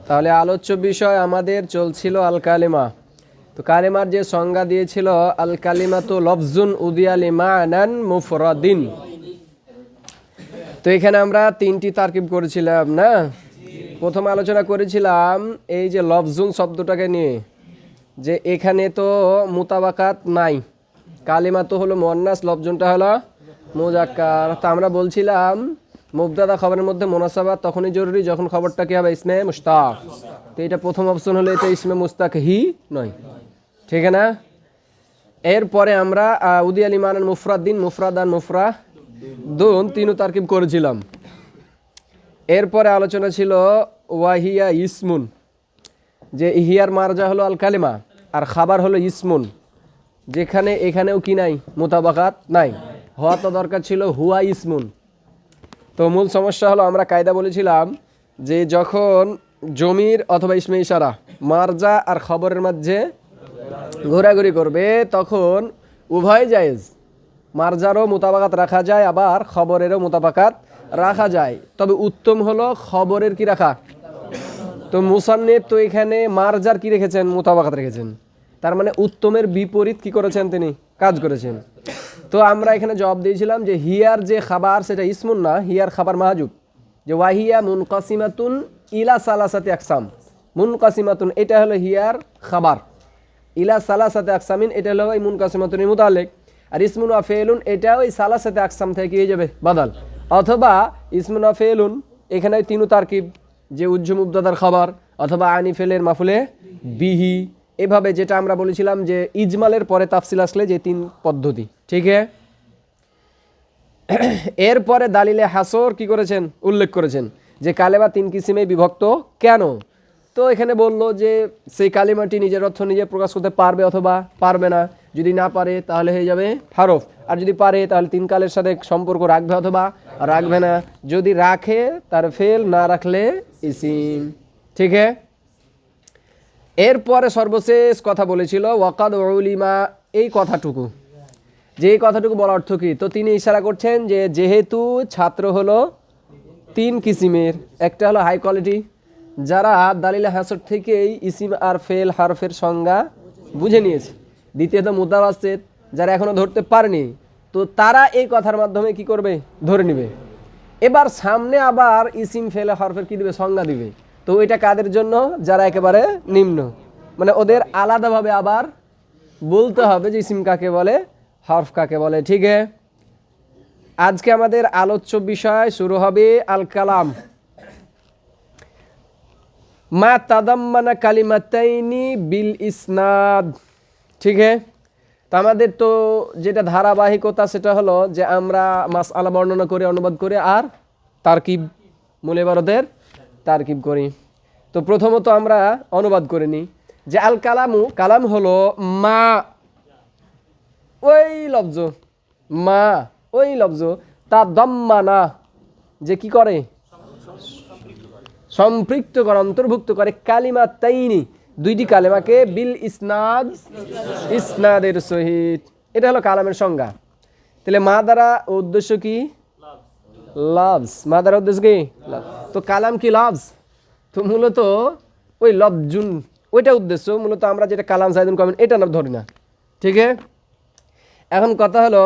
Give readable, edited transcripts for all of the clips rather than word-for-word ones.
তাহলে আলোচ্য বিষয় আমাদের চলছিল আল কালিমা। তো কালিমার যে সংজ্ঞা দিয়েছিল, আল কালিমাতু লফজুন উদিয়া লিমানান মুফরাদিন। তো এখানে আমরা 3টি তারকিব করেছিলাম না। প্রথম আলোচনা করেছিলাম এই যে লফজুন শব্দটাকে নিয়ে, যে এখানে তো মুতাবাকাত নাই, কালিমা তো হলো মুয়ান্নাস, লফজুনটা হলো মুজাক্কার। তো আমরা বলছিলাম মুবতাদা খবরের মধ্যে মুনাসাবাত তখনই জরুরি যখন খবরটা কি হবে, ইসমে মুশতাক। তো এটা প্রথম অপশন হলো, এটা ইসমে মুস্তাক হি নয়, ঠিক না। এরপরে আমরা উদিয়া লিমানান মুফরাদিন, মুফরাদ আর মুফরাদুন 3 তারকিব করেছিলাম। এরপরে আলোচনা ছিল ওয়াহিয়া ইসমুন, যে ইহিয়ার মারজা হলো আল কালিমা আর খাবার হলো ইসমুন, যেখানে এখানেও কি নাই, মুতাবাকাত নাই, হওয়া তো দরকার ছিল হুয়া ইসমুন। তো মূল সমস্যা হলো, আমরা কায়দা বলেছিলাম যে যখন জমির অথবা ইসমে ইশারা মারজা আর খবরের মাঝে ঘোরাঘুরি করবে তখন উভয় জায়েজ, মারজারও মুতাবাকাত রাখা যায় আবার খবরেরও মুতাবাকাত রাখা যায়, তবে উত্তম হলো খবরের কি রাখা। তো মুসান্নিফ তো এখানে মারজার কি রেখেছেন, মুতাবাকাত রেখেছেন, তার মানে উত্তমের বিপরীত কি করেছেন, তিনি কাজ করেছেন। তো আমরা এখানে জবাব দিয়েছিলাম যে হিয়ার যে খাবার সেটা ইসমুন না, হিয়ার খাবার মাহাজুব, যে ওয়াহিয়া মুনকাসিমাতুন ইলা সালাসাতি আকসাম। মুনকাসিমাতুন এটা হলো হিয়ার খাবার, ইলা সালাসাতি আকসামিন এটা হলো ওই মুনকাসিমাতুন মুতাল্লিক, আর ইসমুন ওয়া ফেলুন এটা ওই সালাসাতি আকসাম থেকে হয়ে যাবে বাদাল, অথবা ইসমুন ওয়া ফেলুন এখানে ওই 3 তারকিব, যে উজ্জ মুবতাদার খাবার অথবা আনিফেলের মাফুলে বিহি, এভাবে যেটা আমরা বলেছিলাম যে ইজমালের পরে তাফসিল আসলে যে 3 পদ্ধতি, ঠিক আছে। এরপরে দালিলে হাসর কি করেছেন, উল্লেখ করেছেন যে কালেমা 3 কিসিমে বিভক্ত কেন। তো এখানে বলল যে সেই কালিমাটি নিজের অর্থ নিজে প্রকাশ করতে পারবে অথবা পারবে না, যদি না পারে তাহলে হয়ে যাবে হারফ, আর যদি পারে তাহলে 3 কালের সাথে সম্পর্ক রাখবে অথবা রাখবে না, যদি রাখে তার ফেল, না রাখলে ইসিম, ঠিক আছে। এরপরে সর্বশেষ কথা বলেছিল ওয়াকাদ উলিমা, এই কথাটুকু, যে এই কথাটুকু বলার অর্থ কি। তো তিনি ইশারা করছেন যে যেহেতু ছাত্র হলো 3 কিসিমের, একটা হলো হাই কোয়ালিটি, যারা দালিল হাসর থেকেই ইসিম আর ফেল হারফের সংজ্ঞা বুঝে নিয়েছে, দ্বিতীয়ত মুতাওয়াসিত, যারা এখনো ধরতে পারেনি, তো তারা এই কথার মাধ্যমে কি করবে, ধরে নেবে। এবার সামনে আবার ইসিম ফেল হারফের কি দিবে, সংজ্ঞা দিবে। তো এটা কাদের জন্য, যারা একেবারে নিম্ন, মানে ওদের আলাদাভাবে আবার বলতে হবে যে ইসিম কাকে বলে, হরফ কাকে বলে, ঠিক আছে। আজকে আমাদের আলোচ্য বিষয় শুরু হবে আল কালাম মা তাদাম্মানা কালিমাতাইনি বিল ইসনাদ, ঠিক আছে। তো আমাদের তো যেটা ধারাবাহিকতা সেটা হলো যে আমরা মাসআলা বর্ণনা করে অনুবাদ করে আর তারকিব, মূল ইবারতের তারকিব করি। তো প্রথমত আমরা অনুবাদ করে নিই যে আল কালামু, কালাম হলো মা ওই লফজ, মা ওই লফজ তাদাম্মানা, যে কি করে, সম্পৃক্ত করে, অন্তর্ভুক্ত করে, কালিমাতাইনি 2টি কালেমাকে, বিল ইসনাদ ইসনাদের সহিত, এটা হলো কালামের সংজ্ঞা। তাহলে মা দ্বারা উদ্দেশ্য কি, লাভস, মা দ্বারা উদ্দেশ্য কি, তো কালাম কি লাভস, তো মূলত ওই লফজুন ওইটা উদ্দেশ্য, মূলত আমরা যেটা কালাম সাইদুন কমেন এটা না ধরি না, ঠিক আছে। এখন কথা হলো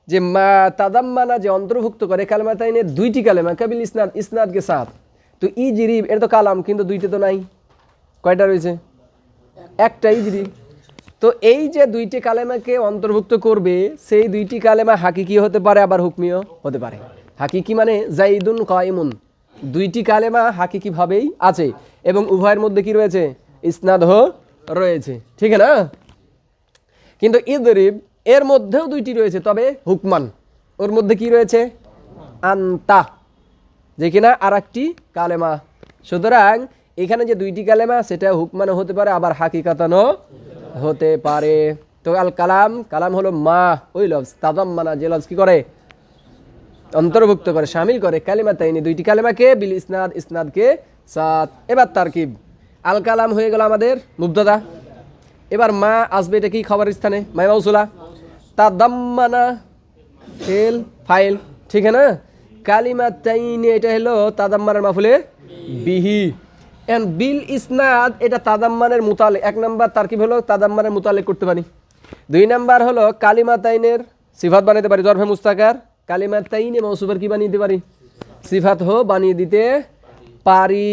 যে মা তাদাম্মানা, যে অন্তর্ভুক্ত করে, কালেমাতাইনের 2টি কালেমা, কাবিল ইসনাদ, ইসনাদকে সাথ। তো ইজরিব এর তো কালাম, কিন্তু 2টা তো নাই, কয়টা রয়েছে, একটা ইজরিব। তো এই যে 2টি কালেমাকে অন্তর্ভুক্ত করবে, সেই 2টি কালেমা হাকিকি হতে পারে আবার হুকমিও হতে পারে। হাকিকি মানে জাইদুন কায়িমুন, 2টি কালেমা হাকিকি ভাবেই আছে এবং উভয়ের মধ্যে কি রয়েছে, ইসনাদ রয়েছে, ঠিক না। কিন্তু ইদরিব এর মধ্যেও 2টি রয়েছে, তবে হুকমান, ওর মধ্যে কি রয়েছে, আন্তা, যে কিনা আর একটি কালেমা। সুতরাং এখানে যে 2টি কালেমা সেটা হুকমানও হতে পারে আবার হাকিকাতানও হতে পারে। তো আল কালাম, কালাম হলো মা ওই লফজ, তাদাম্মানা যে লফজ কি করে, অন্তর্ভুক্ত করে, শামিল করে, কালিমাতাইনি 2টি কালেমাকে, বিল ইসনাদ ইসনাদকে সাথ। এবার তারকিব, আল কালাম হয়ে গেল আমাদের মুবতাদা, এবার মা আসবে, এটা কি খবরের স্থানে, মাই মাউসুলা, তাদাম্মানা ফেল ফাইল, ঠিক না। কালিমাতাইনি এটা হলো তাদাম্মানের মাফুলে বিহি। এন্ড বিল ইসনাদ এটা তাদাম্মানের মুতালে, এক নাম্বার তারকিব হলো তাদাম্মানের মুতালে করতে পারি। দুই নাম্বার হলো কালিমাতাইনের সিফাত বানাতে পারি, জরফে মুস্তাকার। কালিমাতাইনি মৌসুফের কি বানিয়ে দিতে পারি, সিফাত হো বানিয়ে দিতে পারি।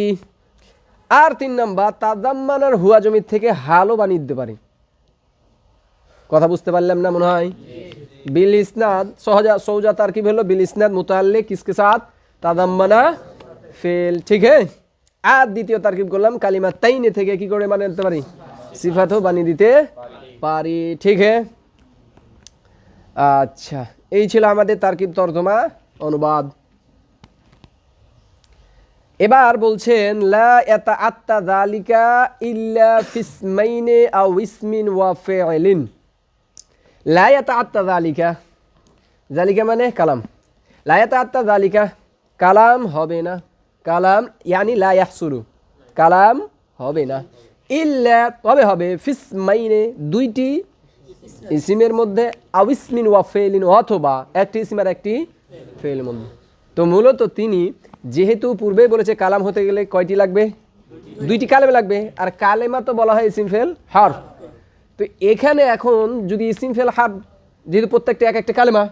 আর তিন নাম্বার তাদাম্মানের হুয়া জমির থেকে হালও বানিয়ে দিতে পারি। কথা বুঝতে পারলাম না মনে হয়? বিল ইসনাদ সৌজা তারকিব হলো বিল ইসনাদ মুতাল্লিক কিসকে সাথ, তাদাম্মানা ফেল, ঠিক है। আর দ্বিতীয় তারকিব করলাম কালিমাতাইনি থেকে কি করে বানিয়ে দিতে পারি, সিফাতও বানিয়ে দিতে পারি, ঠিক है। আচ্ছা, এই ছিল আমাদের তারকিব তরজমা অনুবাদ। এবার বলছেন লা ইয়াতাআত্তা যালিকা ইল্লা ফিসমাইনি আও ইসমিন ওয়া ফাইলিন। লা ইয়াতাআত্তা যালিকা, যালিকা মানে কালাম। লা ইয়াতাআত্তা যালিকা কালাম হবে না, কালাম ইয়ানি লা ইয়াহসুলু, কালাম হবে না। ইল্লা তবে হবে ফিসমাইনি দুইটি ইসিমের মধ্যে, আও ইসমিন ওয়া ফাইলিন অথবা একটি ইসিম আর একটি ফেলের মধ্যে। তো মূলত তিনি যেহেতু পূর্বেই বলেছে কালাম হতে গেলে কয়টি লাগবে, দুইটি কালেমা লাগবে। আর কালেমা তো বলা হয় ইসিম ফেল হারফ। তো এখানে এখন যদি ইসিম ফেল হারফ যেহেতু প্রত্যেকটা এক একটা কালেমা,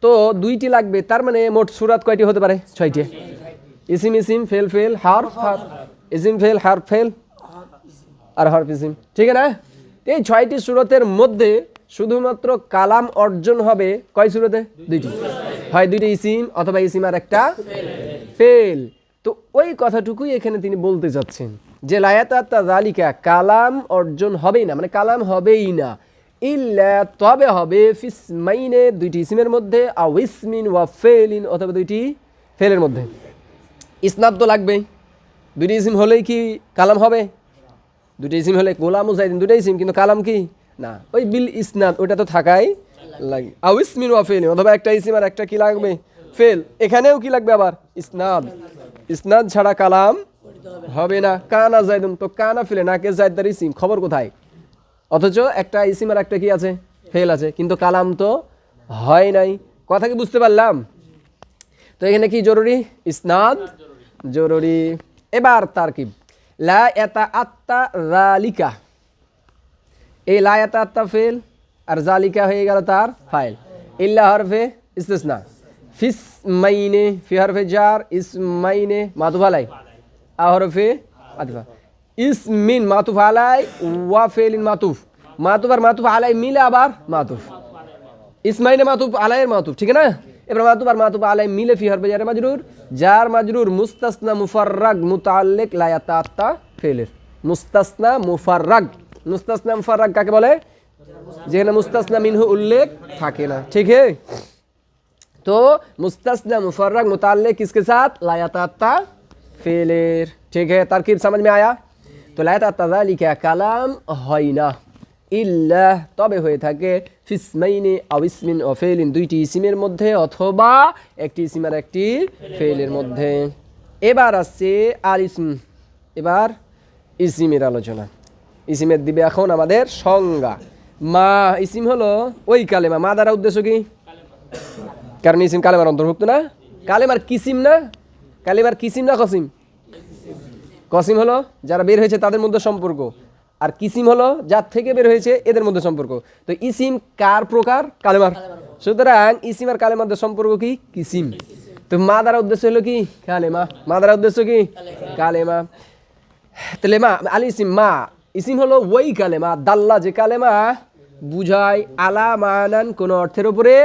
তো দুইটি লাগবে। তার মানে মোট সূরাত কয়টি হতে পারে, 6টি। ইসিম ইসিম ফেল ফেল হারফ হারফ, ইসিম ফেল হারফ ফেল আর হারফ ইসিম, ঠিক আছে না? এই 6টি সূরতের মধ্যে শুধুমাত্র কালাম অর্জন হবে কয় সূরতে, দুইটি, হয় দুইটি ইসিম অথবা ইসিম আর একটা ফেল। তো ওই কথাটুকুই এখানে তিনি বলতে যাচ্ছেন যে লা ইয়াতাআত্তা যালিকা কালাম অর্জন হবেই না, মানে কালাম হবেই না। ইল্লা তবে হবে ফিসমাইনে দুইটি ইসিমের মধ্যে, আও ইসমিন ওয়া ফেলিন অথবা দুইটি ফেলের মধ্যে। ইসনাদ তো লাগবেই, দুইটি ইসিম হলেই কি কালাম হবে? দুইটা ইসিম হলে গোলাম ও জাইদিন দুইটা ইসিম, কিন্তু কালাম কি না, ওই বিল ইসনাদ ওইটা তো থাকাই লাগে। আও ইসমিন ওয়া ফেল অথবা একটা ইসিম আর একটা কি লাগবে, ফেল। এখানেও কি লাগবে আবার, ইসনাদ। ইসনাদ ছাড়া কালাম হবে না। কানা জাইদুন, তো কানা ফেলে না কে জাইদার ইসিম, খবর কোথায়? অথচ একটা ইসিম আর একটা কি আছে, ফেল আছে, কিন্তু কালাম তো হয় নাই। কথা কি বুঝতে পারলাম? তো এখানে কি জরুরি, ইসনাদ জরুরি। এবার তারকিব লা ইয়াতাআত্তা যালিকা, এই লা ইয়াতাআত্তা ফেল আর যালিকা হয়ে গেল তার ফাইল। ইল্লা হরফে ইস্তিসনা, ফিসমাইনে ফি হরফে জার, ইসমাইনে মাতুফ আলাই, আ হরফে আতফা, ইসমিন মাতুফ আলাই, ওয়া ফেলিন মাতুফ, মাতুফ আর মাতুফ আলাই মিলে আবার মাতুফ, ইসমাইনে মাতুফ আলাইয়ের মাতুফ, ঠিক না? এবার মাতুফ আর মাতুফ আলাই মিলে ফি হরফে জার মাজরুর, জার মাজরুর মুস্তাসনা মুফাররাগ মুতাআল্লিক লা ইয়াতাআত্তা ফেলের। মুস্তাসনা মুফাররাগ, মুস্তাসনা মুফাররাগ কাকে বলে? যেখানে মুস্তাসনা মিনহু উল্লেখ থাকে না, ঠিক है। तो मुस्तासना मुफर्रग मुताल्लिक किसके साथ, ला याताअत्ता फेलेर, ठीक है। तरकीब समझ में आया? तो ला याताअत्ता ज़ालिका कालाम হয় না, ইল্লা তবে হয়ে থাকে ফিসমাইনি আও ইসমিন ও ফেলিন দুইটি ইসিমের মধ্যে অথবা একটি ইসিম আর একটি ফেলের মধ্যে। এবার আসছে আর ইসম, এবার ইসিমের আলোচনা। ইসিমের দিবে এখন আমাদের সংজ্ঞা। মা ইসিম হলো ওই কালেমা, মা দ্বারা উদ্দেশ্য কি, কারণ ইসিম কালেমার অন্তর্ভুক্ত না, কালেমার কিসিম না, কালেমার কিসিম না কসিম? কসিম হলো যারা বের হয়েছে তাদের মধ্যে সম্পর্ক, আর কিসিম হলো যার থেকে বের হয়েছে এদের মধ্যে সম্পর্ক। তো ইসিম কার প্রকার, কালেমার। সুতরাং ইসিম আর কালেমার মধ্যে সম্পর্ক কি, কিসিম। তো মা দ্বারা উদ্দেশ্য হলো কি, কালেমা, মা দ্বারা উদ্দেশ্য কি, কালেমা। তাহলে মা আল ইসিম, মা ইসিম হলো ওই কালেমা, দাল্লা যে কালেমা বুঝায়, আলা মানান কোন অর্থের উপরে,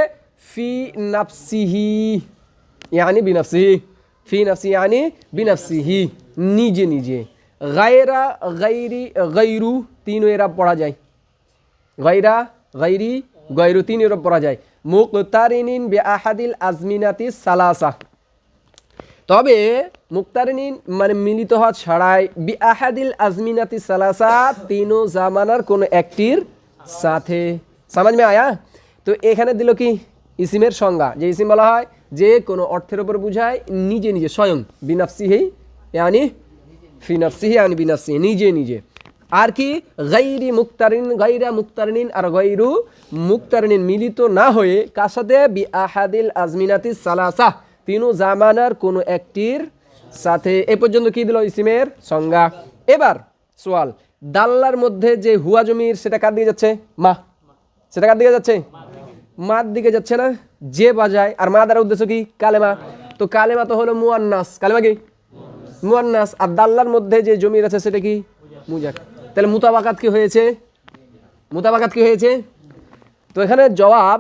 ফি নাফসিহি ইয়ানি বিনাফসিহি, ফি নাফসি ইয়ানি বিনাফসিহি নিজে নিজে, গায়রা গায়রি গায়রু তিনও এরা পড়া যায়, গায়রা গায়রি গায়রু তিন এরা পড়া যায়। মুক্তারিনিন বিআহাদিল আজমিনাতি সালাসা, তবে মুক্তারিনিন মানে মিলিত হওয়া ছাড়াই, বিআহাদিল আজমিনাতি সালাসা তিনো জামানার কোন একটির সাথে। সমাজ মে আয়া? তো এখানে দিল কি ইসিমের সংজ্ঞা, যে ইসিম বলা হয় যে কোনো অর্থের উপর বুঝায় নিজে নিজে, স্বয়ং, বিনাফসিহি ইয়ানি ফি নাফসিহি ইয়ানি বিনাফসিহি নিজে নিজে। আর কি গায়রি মুক্তারিন, গায়রা মুক্তারিন আর গায়রু মুক্তারিন মিলিত না হয়ে কার সাথে, বিআহাদিল আজমিনাতি সালাসা তিনু জামানার কোনো একটির সাথে। এ পর্যন্ত কি দিল ইসিমের সংজ্ঞা। এবার সোয়াল, দাল্লার মধ্যে যে হুয়া জমির সেটা কার দিকে যাচ্ছে? মা। সেটা কার দিকে যাচ্ছে? মার দিকে যাচ্ছে না? যে বাজায়, আর মা দ্বারা উদ্দেশ্য কি? কালেমা। তো কালেমা তো হলো মুয়ান্নাস, কালেমা কি? মুয়ান্নাস। আর দাল্লার মধ্যে যে জমির আছে সেটা কি? মুজাক্কার। তাহলে মুতাবাকাত কি হয়েছে? মুতাবাকাত কি হয়েছে? তো এখানে জবাব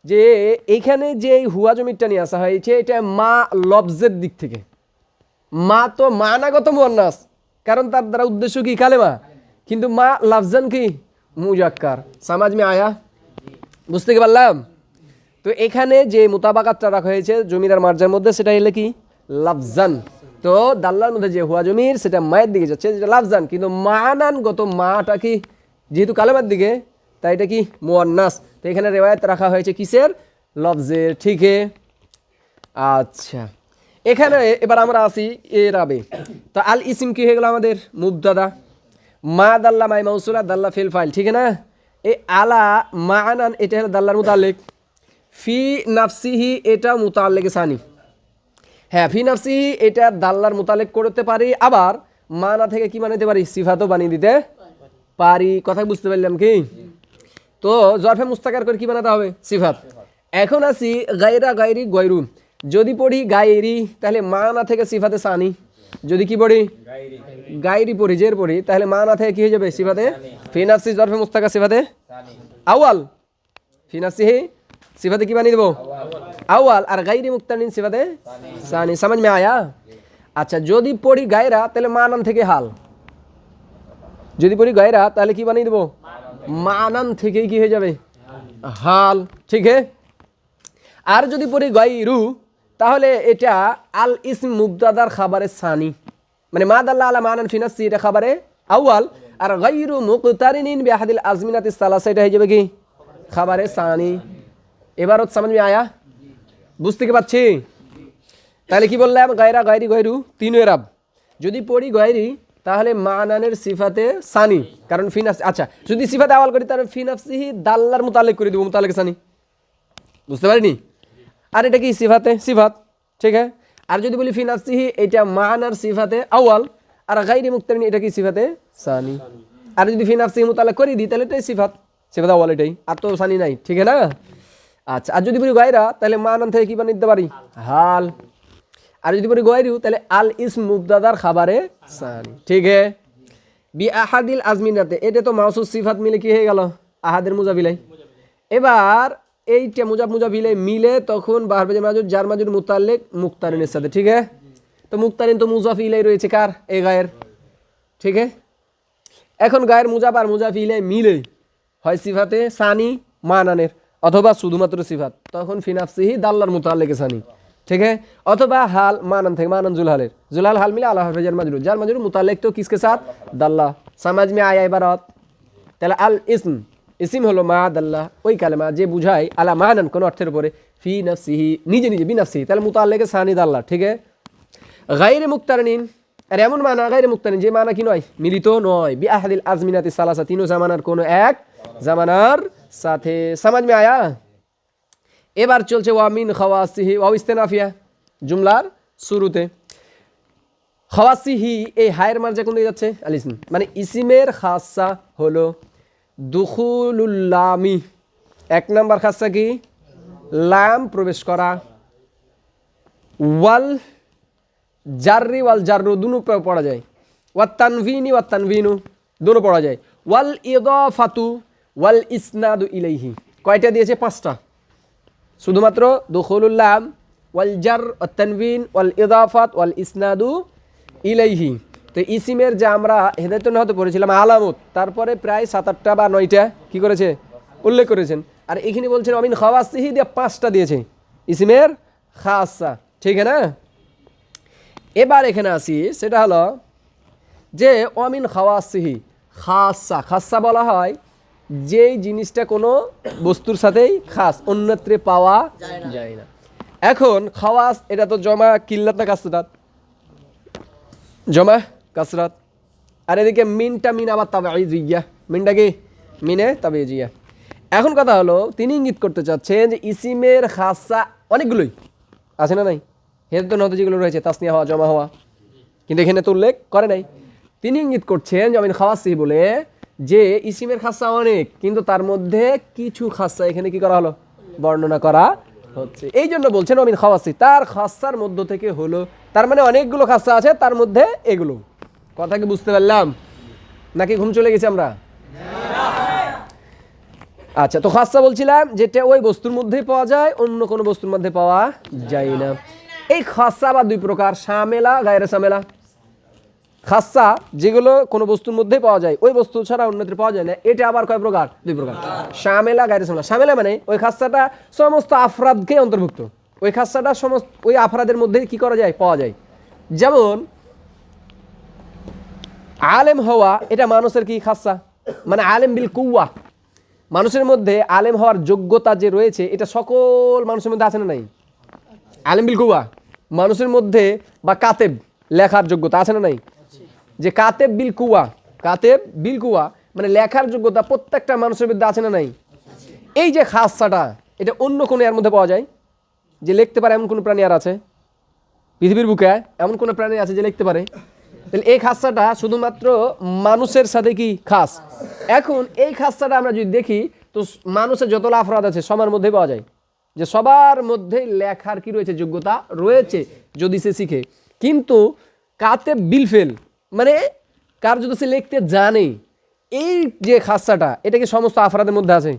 যে এইখানে যে হুয়া জমিরটা নিয়ে আসা হয়েছে এটা মা লফজের দিক থেকে। মা তো মানাগত মুয়ান্নাস, কারণ তার দ্বারা উদ্দেশ্য কি? কালেমা। কিন্তু মা লাফজান কি? মুজাক্কার। সমাজ মে আয়া? বুঝতে কি পারলাম? তো এখানে যে মুতাবাকাতটা রাখা হয়েছে জমির আর মার্জার মধ্যে সেটা এলে কি? লাফজান। তো দাল্লার মধ্যে যে হুয়া জমির সেটা মায়ের দিকে যাচ্ছে, যেটা লাফজান। কিন্তু মানানগত মাটা কি যেহেতু কালেমার দিকে, তাই এটা কি? মুয়ান্নাস। তো এখানে রেওয়ায়াত রাখা হয়েছে কিসের? লফজের। ঠিক আচ্ছা, এখানে এবার আমরা আসি এরাবে। তো আল ইসিম কি হয়ে গেল আমাদের? মুবতাদা। মা দাল্লা মাই মাউসুলা দাল্লা ফিল ফাইল। ঠিক না? এই আলা মানান এটা হলো দাল্লার মুতাল্লিক। ফি নাফসিহি এটা মুতাল্লিক সানি। হ্যাঁ, ফি নাফসিহি এটা দাল্লার মুতাল্লিক করতে পারি, আবার মানা থেকে কি বানাইতে পারি? সিফাতও বানিয়ে দিতে পারি। কথা বুঝতে পারলাম কি? তো জরফে মুস্তাকার করে কি বানাতে হবে? সিফাত। এখন আসি গায়রা গায়রি গয়রু। যদি পড়ি গায়রি তাহলে মানা থেকে সিফাতে সানি। যদি কি পড়ি? গায়রি পড়ি, জের পড়ি, তাহলে মানা থেকে কি হয়ে যাবে? সিফাতে ফি নাফসি জরফে মুস্তাকার সিফাতে আউয়াল। ফি নাফসিহি সিফাতে কি বানিয়ে দেবো? আউয়াল। আর গায়রি মুক্তারিন সিফাতে সানি। সমাজ মে আয়া? আচ্ছা, যদি পড়ি গায়রা তাহলে মানান থেকে হাল। যদি পড়ি গায়রা তাহলে কি বানিয়ে দেবো? মানান থেকেই কি হয়ে যাবে? হাল। ঠিক আর যদি পড়ি গায়রু তাহলে এটা আল ইসম মুবতাদার খাবারে সানি, মানে মা দাল্লা আলা মানান ফি নাফসি এটা খাবারে আউয়াল। আর গায়রু মুকতারিনিন বিআহাদিল আজমিনাতিস সালাসা এটা হয়ে যাবে কি? খাবারে সানি। এবারত সমাজ মে আয়া? বুঝতে কি পারছি? তাহলে কি বললাম? গায়রা গায়রি গয়রু তিন এরাব। যদি পড়ি গায়রি তাহলে মানানের সিফাতে সানি, কারণ ফি নাফসি। আচ্ছা, যদি সিফাতে আওয়াল করি তাহলে ফি নাফসিহি দাল্লার মুতাল্লিক করে দেব, মুতাল্লিক সানি। বুঝতে পারিনি? আর এটা কি? সিফাতে সিফাত। ঠিক আর যদি বলি ফি নাফসিহি এটা মানার সিফাতে আওয়াল, আর গায়রি মুক্তারিন এটা কি? সিফাতে সানি। আর যদি ফি নাফসিহি মুতাল্লিক করে দিই তাহলে এটাই সিফাত, সিফাত আওয়াল এটাই, আর তো সানি নাই। ঠিক না? আচ্ছা, আর যদি বলি গায়রা তাহলে মানান থেকে কি বানিয়ে দিতে পারি? হাল। আর যদি বলি গায়রু তাহলে আল ইসম মুবতাদার খাবারে সানি। ঠিক বি আহাদিল আজমিনাতে এটা তো মাউসুফ সিফাত মিলে কি হয়ে গেল? আহাদের মুজাবিলাই। এবার এইটা মুজাবিলাই মিলে তখন বারবে মাজুর যার মাজুর মুতাল্লিক মুক্তারিনের সাথে। ঠিক তো মুক্তারিন তো মুজাফ ইলাই রয়েছে কার? এই গায়ের। ঠিক এখন গায়ের মুজাব আর মুজাফ ইলাই মিলে হয় সিফাতে সানি মানানের, অথবা শুধুমাত্র সিফাত, তখন ফি নাফসিহি দাল্লার মুতাল্লিক সানি। ঠিক অথবা হাল মানান থেকে, মানান জুলহালের, জুলহাল হাল মিলে আলা হরফে জার মাজরুর, জার মাজরুর মুতাল্লিক তো কিসকে সাথ? দাল্লা। সমাজ মে আয়া ইবারত? তাহলে আল ইসম, ইসিম হলো মা দাল্লা, ওই কালেমা যে বুঝায় আলা মানান কোন অর্থের উপরে, ফি নাফসিহি নিজে নিজে, বি নাফসিহি, তাহলে মুতাল্লিক সানি দাল্লা। ঠিক গায়রে মুক্তারিন, আর এমন মানা গায়রে মুক্তারিন যে মানা কি নয়? মিলিত নয়। বি আহাদিল আজমিনাতি সালাসা তিনো জামানার কোন এক জামানার সাথে। সমাজ মে আয়া? এবার চলছে ওয়ামিন খাওয়াসিহি ওয়াও ইস্তেনাফিয়া জুমলার শুরুতে। খাওয়াসিহি এই হায়ের মার্জা কোন দিকে যাচ্ছে? আল ইসম, মানে ইসিমের খাসা হলো দুখুলুল্লামি। এক নাম্বার খাসা কি? লাম প্রবেশ করা। ওয়াল জাররি ওয়াল জাররু দুনো পড়া যায়। ওয়াত তানভিনি ওয়াত তানভিনু দুনো পড়া যায়। ওয়াল ইদাফাতু ওয়াল ইসনাদু ইলাইহি কয়টা দিয়েছে? 5টা। শুধুমাত্র দুখুলুল লাম ওয়াল জার ওয়াত তানভিন ওয়াল ইদাফাত ওয়াল ইসনাদু ইলাইহি। তো ইসিমের যে আমরা হেদায়েতুন নাহতে পড়েছিলাম আলামত, তারপরে প্রায় 7-8টা বা 9টা কি করেছে? উল্লেখ করেছেন। আর এখানে বলছেন আমিন খাওয়াসিহি দিয়ে 5টা দিয়েছে ইসিমের খাসা। ঠিক না? এবার এখানে আসি, সেটা হলো যে অমিন খাওয়াসিহি খাসা। খাসা বলা হয় যেই জিনিসটা কোনো বস্তুর সাথেই খাস, অন্যত্রে পাওয়া যায় না। এখন খাওয়াস এটা তো জমা কিল্লাত না কাসরাত? জমা কাসরাত। আর এদিকে মিনটা মিন আবার তাবাইজিয়া, মিনটা কি? মিনে তাবাইজিয়া। এখন কথা হলো তিনি ইঙ্গিত করতে চাচ্ছেন যে ইসিমের খাসা অনেকগুলোই আছে না নাই? হেদন হতে যেগুলো রয়েছে তাসনিয়া হওয়া, জমা হওয়া, কিন্তু এখানে তো উল্লেখ করে নাই। তিনি ইঙ্গিত করছেন যে অমিন খাওয়াসি বলে যে ইসিমের খাসা অনেক, কিন্তু তার মধ্যে কিছু খাসা এখানে কি করা হলো, বর্ণনা করা হচ্ছে। এই জন্য বলছেন অমিন খাওয়াসি, তার খাসার মধ্য থেকে হলো, তার মানে অনেকগুলো খাসা আছে, তার মধ্যে এগুলো। কথা কি বুঝতে পারলাম নাকি ঘুম চলে গেছি আমরা? আচ্ছা, তো খাসা বলছিলাম যেটা ওই বস্তুর মধ্যেই পাওয়া যায়, অন্য কোনো বস্তুর মধ্যে পাওয়া যায় না। এই খাসা বা দুই প্রকার, শামেলা, গায়রে শামেলা। খাসা যেগুলো কোনো বস্তুর মধ্যেই পাওয়া যায়, ওই বস্তু ছাড়া অন্যত্র পাওয়া যায় না, এটা আবার কয় প্রকার? দুই প্রকার, শামেলা, গায়রে শামেলা। শামেলা মানে ওই খাসাটা সমস্ত আফরাদকে অন্তর্ভুক্ত, ওই খাসাটা সমস্ত ওই আফরাদের মধ্যে কি করা যায়, পাওয়া যায়। যেমন আলেম হওয়া, এটা মানুষের কি খাসা, মানে আলেম বিল কুওয়া, মানুষের মধ্যে আলেম হওয়ার যোগ্যতা যে রয়েছে, এটা সকল মানুষের মধ্যে আছে না নাই? আলেম বিল কুওয়া মানুষের মধ্যে, বা কাতেব লেখার যোগ্যতা আছে না নাই? যে কাতেব বিল কুওয়া, কাতেব বিল কুওয়া মানে লেখার যোগ্যতা প্রত্যেকটা মানুষের মধ্যে আছে না নাই? এই যে খাসাটা, এটা অন্য কোনো এর মধ্যে পাওয়া যায় যে লিখতে পারে, এমন কোনো প্রাণী আর আছে পৃথিবীর বুকে? এমন কোনো প্রাণী আছে যে লিখতে পারে? তাহলে এই খাসাটা শুধুমাত্র মানুষের সাথে কি খাস। এখন এই খাসাটা আমরা যদি দেখি, তো মানুষের যতলা আফরাদ আছে সবার মধ্যে পাওয়া যায়, যে সবার মধ্যে লেখার কি রয়েছে, যোগ্যতা রয়েছে যদি সে শিখে। কিন্তু কাতেব বিল ফেল মানে কার যদি সে লিখতে জানে, এই যে খাসাটা, এটা কি সমস্ত আফরাদের মধ্যে আছে?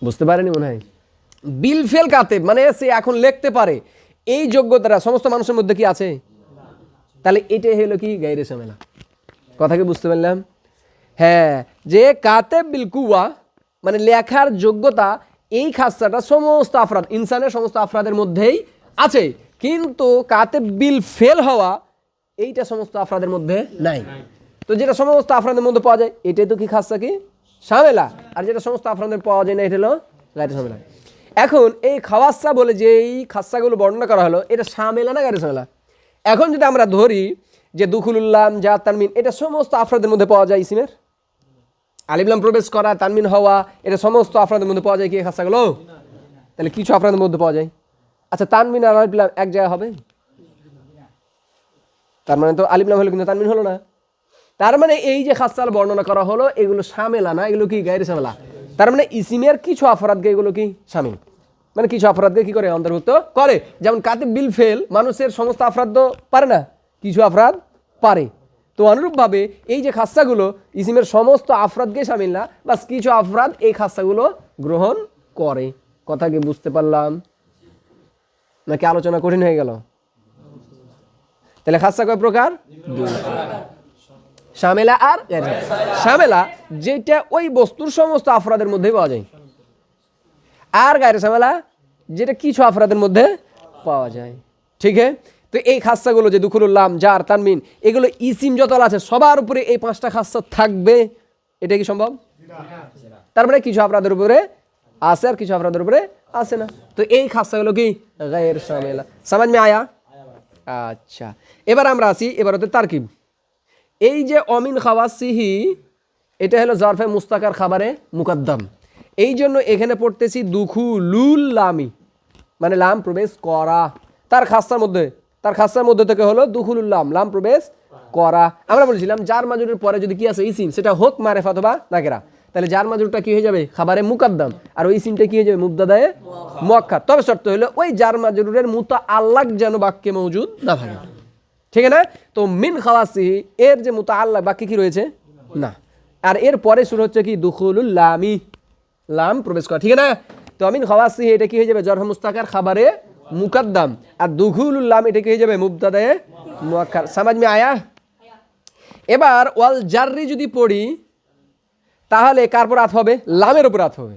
বুঝতে পারেনি মনে হয়। বিল ফেল কাতেব মানে সে এখন লিখতে পারে, এই যোগ্যতাটা সমস্ত মানুষের মধ্যে কি আছে? তাহলে এটাই হলো কি, গায়রে শামেলা। কথা কি বুঝতে পারলাম? হ্যাঁ, যে কাতেব বিল কুওয়া মানে লেখার যোগ্যতা, এই খাসাটা সমস্ত আফরাদ, ইনসানের সমস্ত আফরাদের মধ্যেই আছে, কিন্তু কাতেব বিল ফেল হওয়া, এইটা সমস্ত আফরাদের মধ্যে নাই। তো যেটা সমস্ত আফরাদের মধ্যে পাওয়া যায়, এটাই তো কি খাসা, কি শামেলা। আর যেটা সমস্ত আফরাদের পাওয়া যায় না, এটা হলো গায়রে শামেলা। এখন এই খাওয়াসা বলে যে এই খাসাগুলো বর্ণনা করা হলো, এটা শামেলা না গায়রে শামেলা? এখন যদি আমরা ধরি যে দুখুলুল্লাম, যা, তানমিন, এটা সমস্ত আফরাদের মধ্যে পাওয়া যায় ইসিমের। আলিফলাম প্রবেশ করা, তানমিন হওয়া, এটা সমস্ত আফরাদের মধ্যে পাওয়া যায় কি খাসাগুলো? তাহলে কিছু আফরাদের মধ্যে পাওয়া যায়। আচ্ছা, তানমিন আর আলিফলাম এক জায়গায় হবে? তার মানে তো আলিফলাম হলো কিন্তু তানমিন হলো না। তার মানে এই যে খাসাল বর্ণনা করা হলো, এগুলো শামেলা না, এগুলো কি গায়রে শামেলা। তার মানে ইসিমের কিছু আফরাদকে এগুলো কি শামিল, মানে কিছু আফরাদকে কি করে, অন্তর্ভুক্ত করে। যেমন কাতিব বিল ফেল মানুষের সমস্ত আফরাদ তো পারে না, কিছু আফরাদ পারে। তো অনুরূপভাবে এই যে খাসাগুলো ইসিমের সমস্ত আফরাদকে শামিল না, বাস কিছু আফরাদ এই খাসাগুলো গ্রহণ করে। কথা কি বুঝতে পারলাম নাকি আলোচনা কঠিন হয়ে গেল? তাহলে খাসা কয় প্রকার? শামেলা আর গায়রে শামেলা। শামেলা যেটা ওই বস্তুর সমস্ত আফরাদের মধ্যে পাওয়া যায়, আর গায়রে শামেলা যেটা কিছু আফরাদের মধ্যে পাওয়া যায়। ঠিক আছে? তো এই খাসাগুলো যে দুখুলুল্লাম, জার, তানমিন, এগুলো ইসিম যতলা আছে সবার উপরে এই পাঁচটা খাসা থাকবে, এটা কি সম্ভব? তার মানে কিছু আফরাদের উপরে আছে আর কিছু আফরাদের উপরে আছে না। তো এই খাসাগুলো কি গায়রে শামেলা। সমাজ মে আয়া? আচ্ছা, এবার আমরা আসি, এবার হতে তারকিব। এই যে অমিন খাওয়াসিহি, এটা হলো জারফে মুস্তাকার খাবারে মুকদ্দম। এই জন্য এখানে পড়তেছি দুখুলুল লামি, মানে লাম প্রবেশ করা। তার খাসার মধ্যে থেকে হলো দুখুলুল লাম, লাম প্রবেশ করা। আমরা বলছিলাম জার মাজরুরের পরে যদি কি আছে ইসিম, সেটা হোক মারেফা অথবা নাকেরা, তাহলে জার মাজরুরটা কি হয়ে যাবে, খাবারে মুকদ্দম, আর ওই ইসিমটা কি হয়ে যাবে, মুবতাদায়ে মুআক্কার। তবে শর্ত হলো ওই জার মাজরুরের মুতাআল্লাক যেন বাক্যে মওজুদ না থাকে। ঠিক না? তো মিন খাওয়াসিহি এর যে মুতাআল্লাক বাক্যে কি রয়েছে না, আর এর পরে শুরু হচ্ছে কি দুখুলুল লামি, লাম প্রবেশ করা। ঠিক না? তো মিন খাওয়াসিহি এটা কি হয়ে যাবে, জারফ মুস্তাকার খাবারে মুকদ্দম, আর দুখুলুল লাম এটা কি হয়ে যাবে, মুবতাদায়ে মুআক্কার। সমাজ মে আয়া? এবার ওয়াল জাররি যদি পড়ি, তাহলে কার উপর আতফ হবে, লামের উপর আতফ হবে।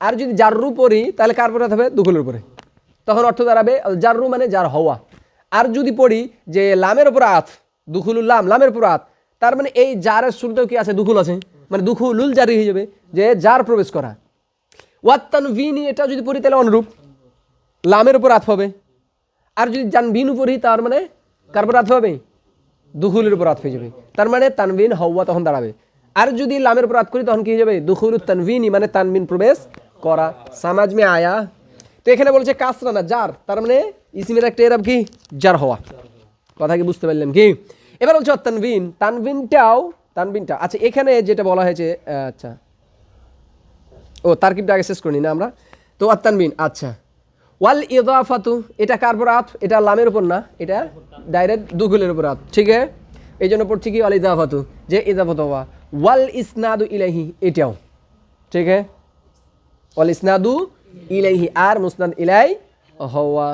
আর যদি জাররু পড়ি, তাহলে কার উপর আতফ হবে, দুখুলের উপরে। তখন অর্থ দাঁড়াবে আল জাররু মানে যার হওয়া। আর যদি পড়ি যে লামের উপর আত, দুখুলুল লাম, লামের উপর আত, তার মানে এই জারের শুরুতেও কি আছে, দুখুল আছে, মানে দুখুলুল জারি হয়ে যাবে, যে জার প্রবেশ করা। ওয়াত তানভিনি এটা যদি পড়ি তাহলে অনুরূপ, লামের উপর আতফ হবে। আর যদি জানবিনু পড়ি, তার মানে কার উপর আতফ হবে, দুখুলের উপর আতফ হয়ে যাবে। তার মানে তানবিন হওয়া তখন দাঁড়াবে। আর যদি লামের উপর আত করি, তখন কি হয়ে যাবে, দুখুলুত তানভিনি মানে তানবিন প্রবেশ করা। সমাজ মে আয়া? তো এখানে বলছে কাসরা না জার, তার মানে ইসিমের একটা এরাব কি জার হওয়া, কথা কি বুঝতে পারলেন কি? এবার বলছে তানবিন, তানবিনটা আচ্ছা এখানে যেটা বলা হয়েছে, আচ্ছা ও তারকিবটা আগে শেষ করি না আমরা। তো তানবিন আচ্ছা, ওয়াল ইদাফাতু এটা কার উপর আত? এটা লামের উপর না, এটা ডাইরেক্ট দুগুলের উপর আত, ঠিক আছে? এই জন্য পড়ছি কি ওয়াল ইদাফাতু, যে ইদাফাত হওয়া। ওয়াল ইসনাদু ইলাইহি এটাও ঠিক আছে, ওয়াল ইসনাদু ইলাইহি আর মুসনাদ ইলাই হওয়া।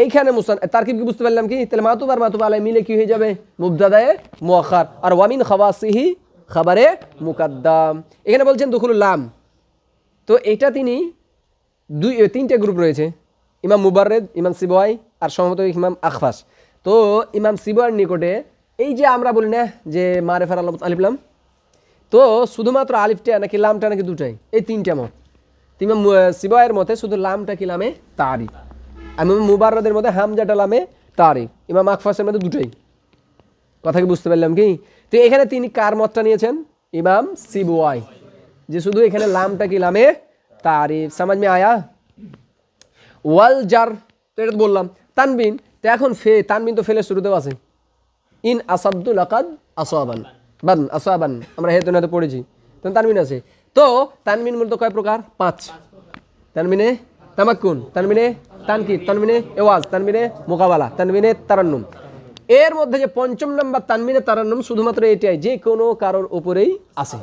এইখানে মুসনাদ তারকিব কি বুঝতে পারলাম কি? তাহলে মাতুব আর মাতুব আলাই মিলে কি হয়ে যাবে? মুবতাদায়ে মুআখার, আর ওয়ামিন খাওয়াসিহি খাবারে মুকাদ্দাম। এখানে বলছেন দুখুলুল লাম, তো এটা তিনি তিনটে গ্রুপ রয়েছে, ইমাম মুবাররেদ, ইমাম সিবওয়াই আর সম্ভবত ইমাম আখফাস। তো ইমাম সিবওয়াইয়ের নিকটে এই যে আমরা বলি না যে মারেফার আলিফলাম, তো শুধুমাত্র আলিফটা নাকি লামটা নাকি দুটাই, এই তিনটা মত। ইমাম সিবওয়াইয়ের মতে শুধু লামটা কি লামে তারিফ, ইমাম মুবাররেদের মধ্যে হামজাটা লামে তারিফ, ইমাম আখফাসের মধ্যে দুটাই, কথা কি বুঝতে পারলাম কি? তো এখানে তিনি কার মতটা নিয়েছেন? ইমাম সিবওয়াই, যে শুধু এখানে লামটা কি লামে তারিফ। সমাজ মে আয়া? ওয়াল জার তো এটা তো বললাম। তানবিন তো এখন তানবিন তো ফেলে শুরুতেও আছে, ইন আসাবদু লাকাদ আসাবান আমরা হেতু না পড়েছি, তো তানবিন আছে। তো তানবিন মূলত কয় প্রকার? 5। তানবিনে তামাক্কুন, তানবিনে তানকিদ, তানবিনে এওয়াজ, তানবিনে মুকাবালা, তানবিনে তারান্নুম। এর মধ্যে যে 5ম নাম্বার তানবিনে তারান্নুম শুধুমাত্র এটাই, যে কোনো কারোর উপরেই আছে,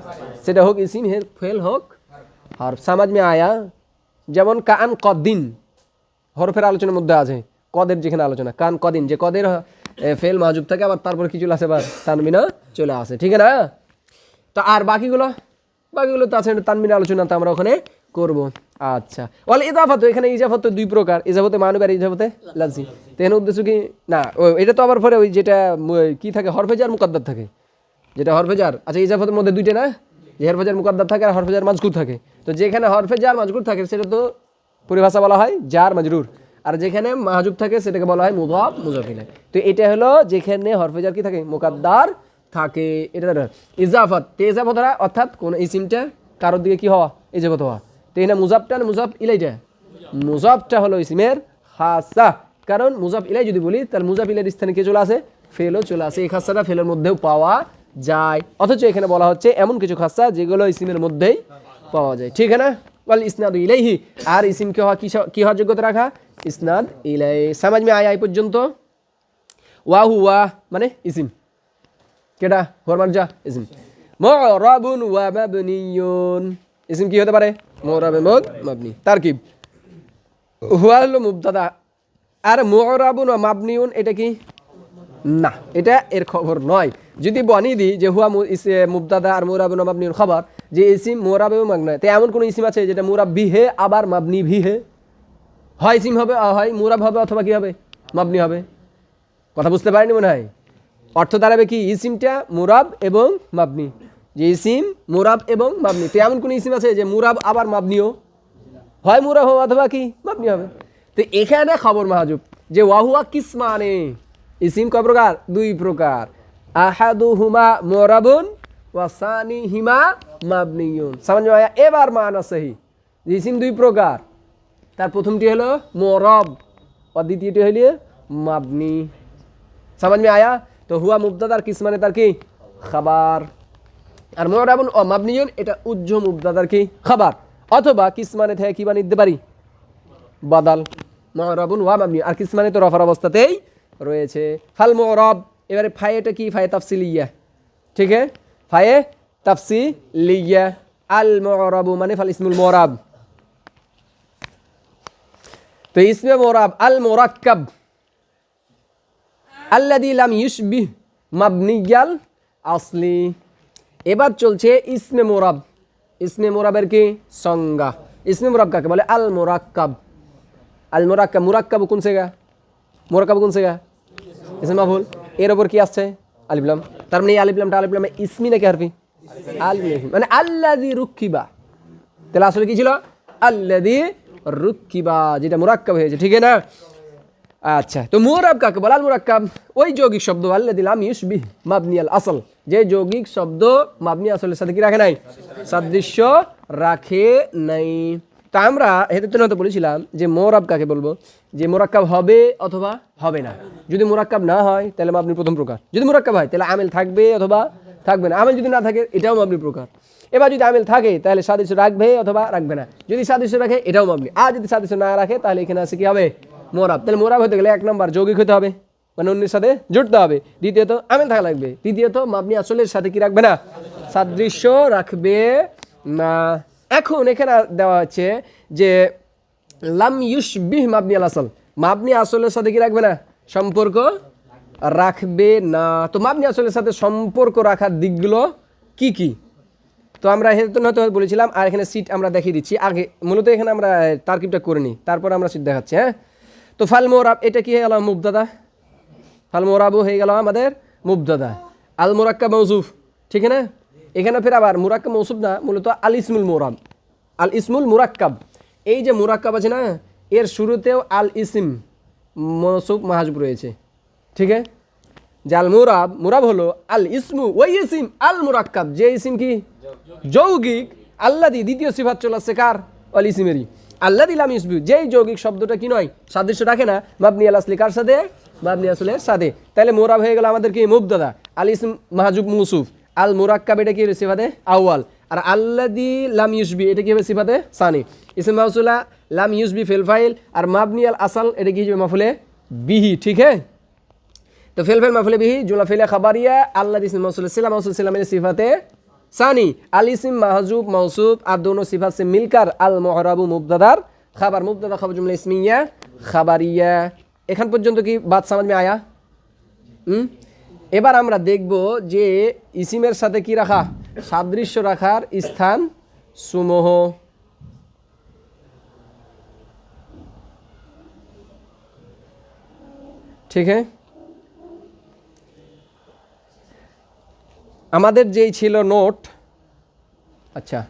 সেটা হোক ইসিম ফেল হোক হরফ। সমাজ মে আয়া? যেমন কান কদিন হরফের আলোচনার মধ্যে আছে, কদের যেখানে আলোচনা, কান কদিন, যে কদের ফেল মাহুজুব থাকে, আবার তারপর কি চলে আসে, আবার তানবিনা চলে আসে, ঠিক আছে না? তো আর বাকিগুলো তো আছে তানবিনা আলোচনা, তো আমরা ওখানে করব। আচ্ছা, ওয়াল ইজাফাত, এখানে ইজাফাত তো 2 প্রকার, ইজাফতে মানবী আর ইজাফতে লাফজি। তো এখানে উদ্দেশ্য কি না, এটা তো আবার পরে ওই যেটা কি থাকে, হরফে জার মুকাদ্দার থাকে, যেটা হরফে জার। আচ্ছা ইজাফতের মধ্যে 2টা না, যে হরফে জার মুকাদ্দার থাকে আর হরফে জার মাজকুর থাকে। তো যেখানে হরফে জার মাজকুর থাকে সেটা তো পরিভাষা বলা হয় জার মাজরুর, আর যেখানে মাহজুব থাকে সেটাকে বলা হয় মুদাফ মুজাফ ইলাইহি। তো এটা হলো যেখানে হরফে জার কি থাকে, মুকাদ্দার থাকে, এটা ইজাফাত। তো ইজাফত হওয়া অর্থাৎ কোন ইসিমটা কারোর দিকে কি হওয়া, ইজাফত হওয়া। তো এখানে মুজাফটা না মুজাফ ইলাইটা, মুজাফটা হলো ইসিমের খাসা, কারণ মুজাফ ইলাই যদি বলি তাহলে মুজাফ ইলাইয়ের স্থানে কে চলে আসে, ফেলও চলে আসে। এই খাসাটা ফেলের মধ্যেও পাওয়া যায়, অথচ এখানে বলা হচ্ছে এমন কিছু খাসা যেগুলো ইসিমের মধ্যেই পাওয়া যায়, ঠিক আছে না? ওয়াল ইসনাদ ইলাইহি, আর ইসিমকে হওয়া কি হওয়ার যোগ্যতা রাখা, ইসনাদ ইলাই। সমাজ মে আয়া এই পর্যন্ত? ওয়া হুয়া মানে ইসিম, কেডা হুয়ার মানজা ইসিম। মুরাবুন ওয়া মাবনিয়ুন, ইসিম কি হতে পারে? মুরাব এবং মাবনি। তারকিব হুয়া হলো মুবতাদা, আর মুরাবুন ওয়া মাবনিয়ুন এটা কি না, এটা এর খবর নয়। যদি বানিয়ে দিই যে হুয়া মুবতাদা আর মুরাবুন ওয়া মাবনিয়ুন খবর, যে ইসিম মুরাব এবং মাবনি, তো এমন কোন ইসিম আছে যেটা মুরাব ভি হে আবার মাবনি ভি হে? হয় ইসিম হবে, হয় মুরাব হবে, অথবা কি হবে, মাবনি হবে। কথা বুঝতে পারেনি মনে হয়? অর্থ দাঁড়াবে কি, ইসিমটা মুরাব এবং মাবনি, যে ইসিম মুরাব এবং মাবনি। তো এমন কোন ইসিম আছে যে মুরাব আবার মাবনিও? হয় মুরাব হবে অথবা কি মাবনি হবে। তো এখানে খবর মাহজুব যে ওয়াহুয়া কিসমানে, ইসিম কয় প্রকার? 2 প্রকার। আহাদুহুমা মুরাবুন ওয়া সানিহিমা মাবনিয়ুন। সমাজ আয়া? এবার মানা সহি, ইসিম 2 প্রকার, তার প্রথমটি হলো মুরাব আর দ্বিতীয়টি হলো মাবনি। সমাজ মে আয়া? তো হুয়া মুবতাদার কিসমানে তার কি খাবার, আর মুরাবুন ও মাবনিয়ুন এটা উজ্জ মুবতাদার কি খাবার, অথবা কিসমানে থেকে কি বানিয়ে দিতে পারি, বাদাল। মুরাবুন ওয়া মাবনি, আর কিসমানে তো রফার অবস্থাতেই রয়েছে। ফাল মুরাব, এবারে ফায়ে এটা কি, ফায়ে তাফসিলিয়া, ঠিক আছে, ফায়ে তাফসিলিয়া। আল মুরাবু মানে ফাল ইসমুল মুরাব, তো ইসমে মুরাব আল মুরাক্কাব আল্লাযী লাম ইউশবিহ মাবনিয়াল আসলি। এবার চলছে ইসমে মুরাব। ইসমে মুরাবের কি সংজ্ঞা? ইসমে মুরাব কাকে বলে? আল মুরাক্কাব। আল মুরাক্কাব, মুরাক্কাব কোন সেগা, মুরাক্কাব কোন সেগা, ইসমে মাফউল। এর উপর কি আসছে? আলিফ লাম। তার মানে এই আলিফ লামে ইসমি নাকি হারফি? আলিফ, মানে আল্লাযী রুক্কিবা। তাহলে আসলে কি ছিল? আল্লাযী রুক্কিবা, যেটা মুরাক্কাব হয়েছে, ঠিক আছে না? আচ্ছা, তো মুরাব কাকে বলে? আল মুরাক্কাব ওই যৌগিক শব্দ আল্লাযী লাম ইউশবিহ মাবনিয়াল আসল, যে যৌগিক শব্দ মাবনি আসলের সাথে কি রাখে নাই, সাদৃশ্য রাখে নাই। তো আমরা হেতু তো বলেছিলাম যে মোরাব কাকে বলবো, যে মোরাক্কাব হবে অথবা হবে না। যদি মোরাক্কাব না হয় তাহলে মাবনি প্রথম প্রকার, যদি মোরাক্কাব হয় তাহলে আমেল থাকবে অথবা থাকবে না, আমেল যদি না থাকে এটাও মাবনি প্রকার। এবার যদি আমেল থাকে তাহলে সাদৃশ্য রাখবে অথবা রাখবে না, যদি সাদৃশ্য রাখে এটাও মাবনি, আর যদি সাদৃশ্য না রাখে তাহলে এখানে আছে কি হবে মোরাব। তাহলে মোরাব হতে গেলে 1 নম্বর যৌগিক হতে হবে, মানে অন্যের সাথে জুড়তে হবে। দ্বিতীয়ত আমেল থাকা লাগবে। তৃতীয়ত মাবনি আসলের সাথে কি রাখবে না, সাদৃশ্য রাখবে না। এখন এখানে দেওয়া হচ্ছে যে লাম ইউশবিহ মাবনি আল আসল, মাবনি আসলের সাথে কি রাখবে না, সম্পর্ক রাখবে না। তো মাবনি আসলের সাথে সম্পর্ক রাখার দিকগুলো কি কি, তো আমরা হেতু হয়তো বলেছিলাম। আর এখানে সিট আমরা দেখিয়ে দিচ্ছি আগে, মূলত এখানে আমরা তারকিবটা করে নিই, তারপর আমরা সিট দেখাচ্ছি। হ্যাঁ, তো ফাল মোরাব এটা কি হয়ে গেল মুবতাদা, ফাল মোরাবু হয়ে গেল আমাদের মুবতাদা। আল মুরাক্কাব মৌসুফ, ঠিক না। এখানে ফের আবার মুরাক্কাব মৌসুফ না, মূলত আল ইসমুল মোরাব, আল ইসমুল মুরাক্কাব। এই যে মুরাক্কাব আছে না, এর শুরুতেও আল ইসিম মৌসুফ মাহজুব রয়েছে, ঠিক আছে। যে আল মুরাব, মুরাব হলো আল ইসমু ওই ইসিম আল মুরাক্কাব, যে ইসিম কি যৌগিক, আল্লাদি দ্বিতীয় সিফাত চলে আসছে কার, আল ইসিমেরই। আল্লাদি লাম ইউসবি, যেই যৌগিক শব্দটা কি নয় সাদৃশ্য রাখে না, মাবনি আল আসলি কার সাথে, মাবনি আসলের সাথে। তাহলে মোরাব হয়ে গেল আমাদের কি মুবতাদা, আল ইসম মাহজুব মৌসুফ, আল মুরাক্কাব এটা কি হবে সিফাতে আউয়াল, আর আল্লাদি লাম ইউসবি এটা কি হবে সিফাতে সানি। ইসম মাউসুলা লাম ইউসবি ফিল ফাইল, আর মাবনি আল আসাল এটা কি হবে মাফুলে বিহি, ঠিক है। तो फेल फेल मफले भी जुमला फेल खबरिया अल्लाह इस्म मौसूल सिला मौसूल सिला में सिफाते सानी अल इस्म महजूब मौसूफ, आप दोनों सिफात से मिलकर अल मुअर्रब मुब्तदा खबर, मुब्तदा खबर जुमला इस्मिया खबरिया। এখান পর্যন্ত কি বাত समझ में आया? এবার আমরা দেখব যে ইসিমের সাথে কি রাখা, সাদৃশ্য রাখার স্থান সমূহ। ঠিক है, আমাদের যেই ছিল নোট, আচ্ছা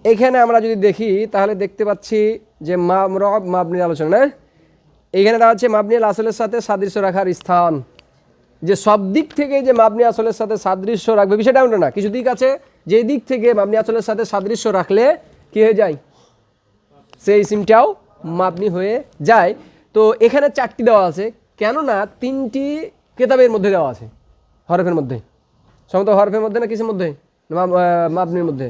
এখানে আমরা যদি দেখি তাহলে দেখতে পাচ্ছি যে মামরব মাবনির আলোচনা না, এইখানে দেওয়া হচ্ছে মাবনি আল আসলের সাথে সাদৃশ্য রাখার স্থান, যে সব দিক থেকে যে মাবনি আসলের সাথে সাদৃশ্য রাখবে বিষয়টা এমন না, কিছু দিক আছে যেই দিক থেকে মাবনি আসলের সাথে সাদৃশ্য রাখলে কি হয়ে যায়, সেই সিমটাও মাবনি হয়ে যায়। তো এখানে 4টি দেওয়া আছে, কেননা 3টি কেতাবের মধ্যে দেওয়া আছে, হরফের মধ্যে, সম্ভবত হরফের মধ্যে না কিসের মধ্যে, মাবনির মধ্যে,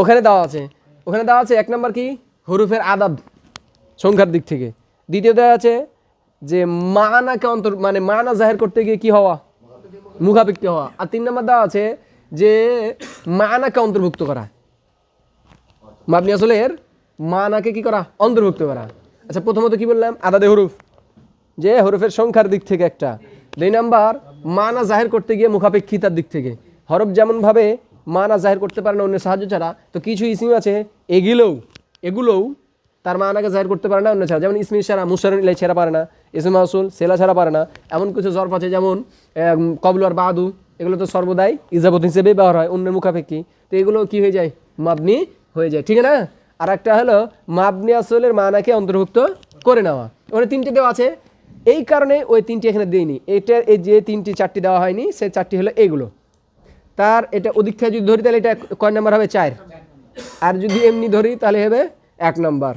ওখানে দেওয়া আছে। ওখানে দেওয়া আছে 1 নম্বর কি হরফের আদাদ সংখ্যার দিক থেকে, দ্বিতীয় দেওয়া আছে যে মানাকে মানে মানা জাহির করতে গিয়ে কি হওয়া, মুখাপেক্ষী হওয়া, আর 3 নম্বর দেওয়া আছে যে মানাকে অন্তর্ভুক্ত করা, মাবনি আসলের মানাকে কি করা, অন্তর্ভুক্ত করা। আচ্ছা প্রথমত কি বললাম, আদাদে হরুফ, যে হরফের সংখ্যার দিক থেকে একটা। 2 নাম্বার মানা জাহির করতে গিয়ে মুখাপেক্ষিতার দিক থেকে, হরফ যেমনভাবে মানা জাহির করতে পারে না অন্য সাহায্য ছাড়া, তো কিছু ইসিম আছে এগুলোও তার মানাকে জাহির করতে পারে না অন্য ছাড়া, যেমন ইসমি ইশারা মুশারুন ইলাই ছাড়া পারে না, ইসম মাউসুল সেলা ছাড়া পারে না। এমন কিছু জরফ আছে যেমন কবলু আর বাদু, এগুলো তো সর্বদাই ইজাবত হিসেবে ব্যবহার হয় অন্যের মুখাপেক্ষী, তো এগুলো কি হয়ে যায়, মাবনি হয়ে যায়, ঠিক না। আর একটা হলো মাবনি আসলের মানাকে অন্তর্ভুক্ত করে নেওয়া, ওখানে 3টে দেওয়া আছে, এই কারণে ওই 3টি এখানে দেয়নি। এটা এই যে 3টি 4টি দেওয়া হয়নি, সেই 4টি হলো এইগুলো। তার এটা ওদিক থেকে যদি ধরি তাহলে এটা কয় নাম্বার হবে, 4। আর যদি এমনি ধরি তাহলে হবে 1 নাম্বার।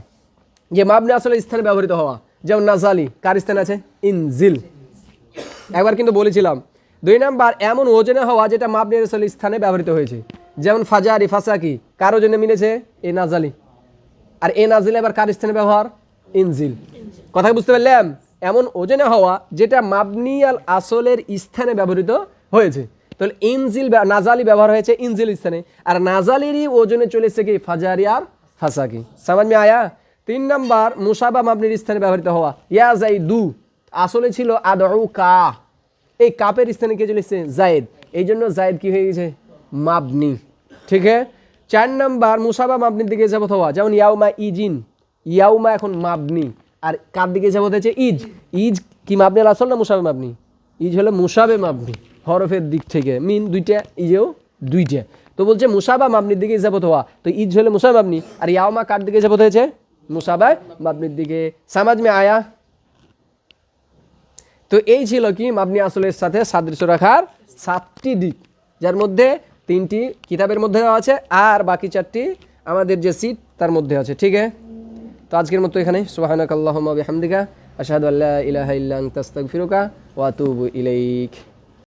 যে মাবনি আসলের স্থানে ব্যবহৃত হওয়া, যেমন নাজালি কার স্থানে আছে, ইনজিল, একবার কিন্তু বলেছিলাম। 2 নাম্বার এমন ওজনে হওয়া যেটা মাবনি আসলের স্থানে ব্যবহৃত হয়েছে, যেমন ফাজারি ফাসাকি কার ওজনে মিলেছে, এ নাজালি, আর এ নাজিল এবার কার স্থানে ব্যবহার, ইনজিল। কথা বুঝতে পারলাম, এমন ওজনে হওয়া যেটা মাবনি আল আসলের স্থানে ব্যবহৃত হয়েছে, তাহলে ইনজিল নাজালি ব্যবহার হয়েছে ইনজিল স্থানে, আর নাজালিরই ওজনে চলেছে কি ফাজারি আর ফাসাকি। সমাজ মে আয়া। 3 নাম্বার মুসাবা মাবনির স্থানে ব্যবহৃত হওয়া, ইয়া জাইদু আসলে ছিল আদউ কা, এই কাপের স্থানে কে চলেছে, জায়েদ, এই জন্য জায়েদ কি হয়ে গেছে, মাবনি, ঠিক আছে। 4 নাম্বার মুসাবা মাবনির দিকে যাবত হওয়া, যেমন ইয়াউমা ইজিন, ইয়াউমা এখন মাবনি, আর কার দিকে যাবত হয়েছে, ইজ কি মাবনি আল আসল না মুসাবে মাবনি, ইজ হলো মুসাবে মাবনি হরফের দিক থেকে, মিন 2টা ইজেও 2টা, তো বলছে মুসাবা মাবনির দিকে যাবত হওয়া, তো ইজ হলো মুসাবে মাবনি, আর ইয়াউমা কার দিকে যাবত হয়েছে, মুসাবা মাবনির দিকে। সমাজ মে আয়া। তো এই ছিল কি মাবনি আসলের সাথে সাদৃশ্য রাখার 7টি দিক। যার মধ্যে 3টি কিতাবের মধ্যে আছে আর বাকি 4টি আমাদের যে সিট তার মধ্যে আছে। ঠিক আছে, তো আজকের মতো এখানে সুবহানাকাল্লাহুম্মা বিহামদিকা আশহাদু আল্লা ইলাহা ইল্লা আনতা আস্তাগফিরুকা ওয়া আতুবু ইলাইক।